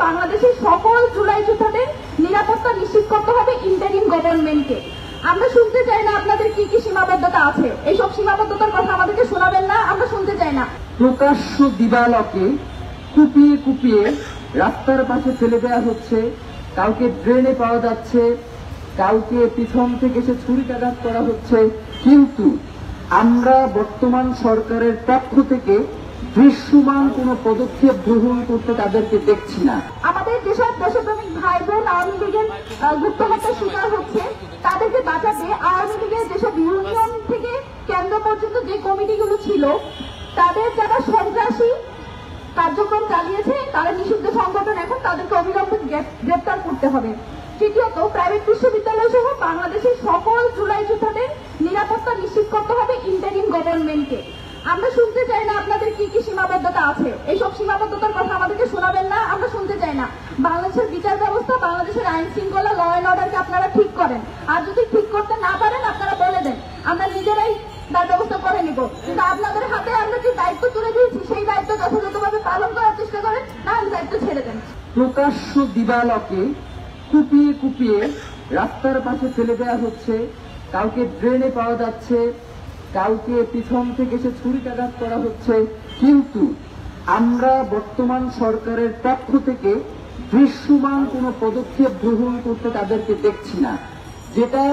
বাংলাদেশের সকল জুলাই যোদ্ধাদের নিরাপত্তা নিশ্চিত করতে হবে ইন্টারিম গভর্নমেন্টকে। আমরা শুনতে চাই না আপনাদের কি কি সীমাবদ্ধতা আছে, এইসব সীমাবদ্ধতার কথা আমাদেরকে শোনাবেন না, আমরা শুনতে চাই না। প্রকাশ্য দিবালোকে কুপিয়ে কুপিয়ে রাস্তার পাশে ফেলে দেওয়া হচ্ছে, কাউকে ড্রেনে পাওয়া যাচ্ছে, কাউকে পিছন থেকে এসে ছুরিকাঘাত করা হচ্ছে, কিন্তু আমরা বর্তমান সরকারের পক্ষ থেকে দৃশ্যমান কোন পদক্ষেপ গ্রহণ করতে তাদেরকে দেখছি না। আমাদের যেসব দেশপ্রেমিক ভাই বোন আওয়ামী লীগের গুপ্ত হত্যার শিকার হচ্ছে তাদেরকে বাঁচাতে আওয়ামী লীগের যেসব ইউনিয়ন থেকে কেন্দ্র পর্যন্ত যে কমিটিগুলো ছিল তাদের যারা সন্ত্রাসী কার্যক্রম চালিয়েছে তারা নিষিদ্ধ সংগঠন, এখন তাদেরকে অবিলম্বে গ্রেপ্তার করতে হবে। তৃতীয়ত, প্রাইভেট বিশ্ববিদ্যালয় সহ বাংলাদেশের সকল জুলাই যোদ্ধাদের নিরাপত্তা নিশ্চিত করতে হবে ইন্টারিম গভর্নমেন্টকে। আমরা শুনতে চাই না আপনাদের কি কি সীমাবদ্ধতা আছে, এইসব সীমাবদ্ধতার কথা আমাদেরকে শোনাবেন না, আমরা শুনতে চাই না। বাংলাদেশের বিচার ব্যবস্থা, বাংলাদেশের আইন শৃঙ্খলা, ল অ্যান্ড অর্ডারকে আপনারা ঠিক করেন, আর যদি ঠিক করতে না পারেন আপনারা বলে দেন, আমরা নিজেরাই তার ব্যবস্থা করে নিব। কিন্তু আপনাদের হাতে আমরা যে দায়িত্ব তুলে দিয়েছি সেই দায়িত্ব যথাযথভাবে পালন করার চেষ্টা করেন, না দায়িত্ব ছেড়ে দেন। প্রকাশ্য দিবালোকে কুপিয়ে কুপিয়ে রাস্তার পাশে ফেলে দেওয়া হচ্ছে, কাউকে ড্রেনে পাওয়া যাচ্ছে, কাউকে পিছন থেকে এসে ছুরিকাঘাত করা হচ্ছে, কিন্তু আমরা বর্তমান সরকারের পক্ষ থেকে দৃশ্যমান কোন পদক্ষেপ গ্রহণ করতে তাদেরকে দেখছি না, যেটা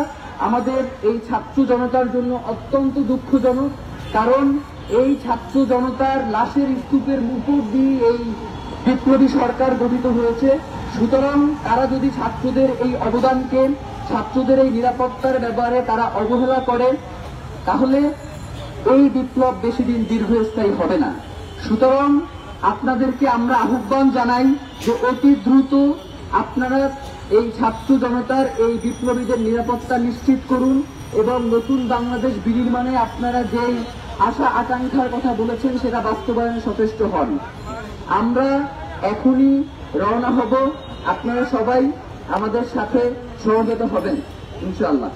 আমাদের এই ছাত্র জনতার জন্য অত্যন্ত দুঃখজনক। কারণ এই ছাত্র জনতার লাশের স্তূপের উপর দিয়ে এই বিপ্লবী সরকার গঠিত হয়েছে। সুতরাং তারা যদি ছাত্রদের এই অবদানকে, ছাত্রদের এই নিরাপত্তার ব্যাপারে তারা অবহেলা করে, তাহলে এই বিপ্লব বেশি দিন দীর্ঘস্থায়ী হবে না। সুতরাং আপনাদেরকে আমরা আহ্বান জানাই যে অতি দ্রুত আপনারা এই ছাত্র জনতার এই বিপ্লবীদের নিরাপত্তা নিশ্চিত করুন এবং নতুন বাংলাদেশ বিনির্মাণে আপনারা যেই আশা আকাঙ্ক্ষার কথা বলেছেন সেটা বাস্তবায়নে সচেষ্ট হন। আমরা এখনই রওনা হব, আপনারা সবাই আমাদের সাথে সমবেত হবেন ইনশাআল্লাহ।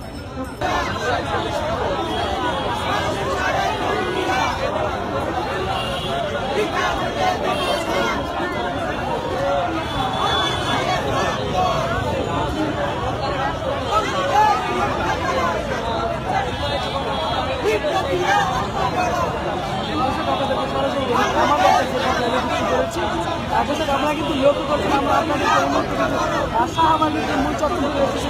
আমরা কিন্তু লক্ষ্য করছি, আমরা আপনাদের আশা আমাদের মূল চক্র লক্ষ্য করছি।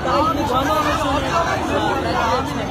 রওনা হয়েছে আমরা আসলে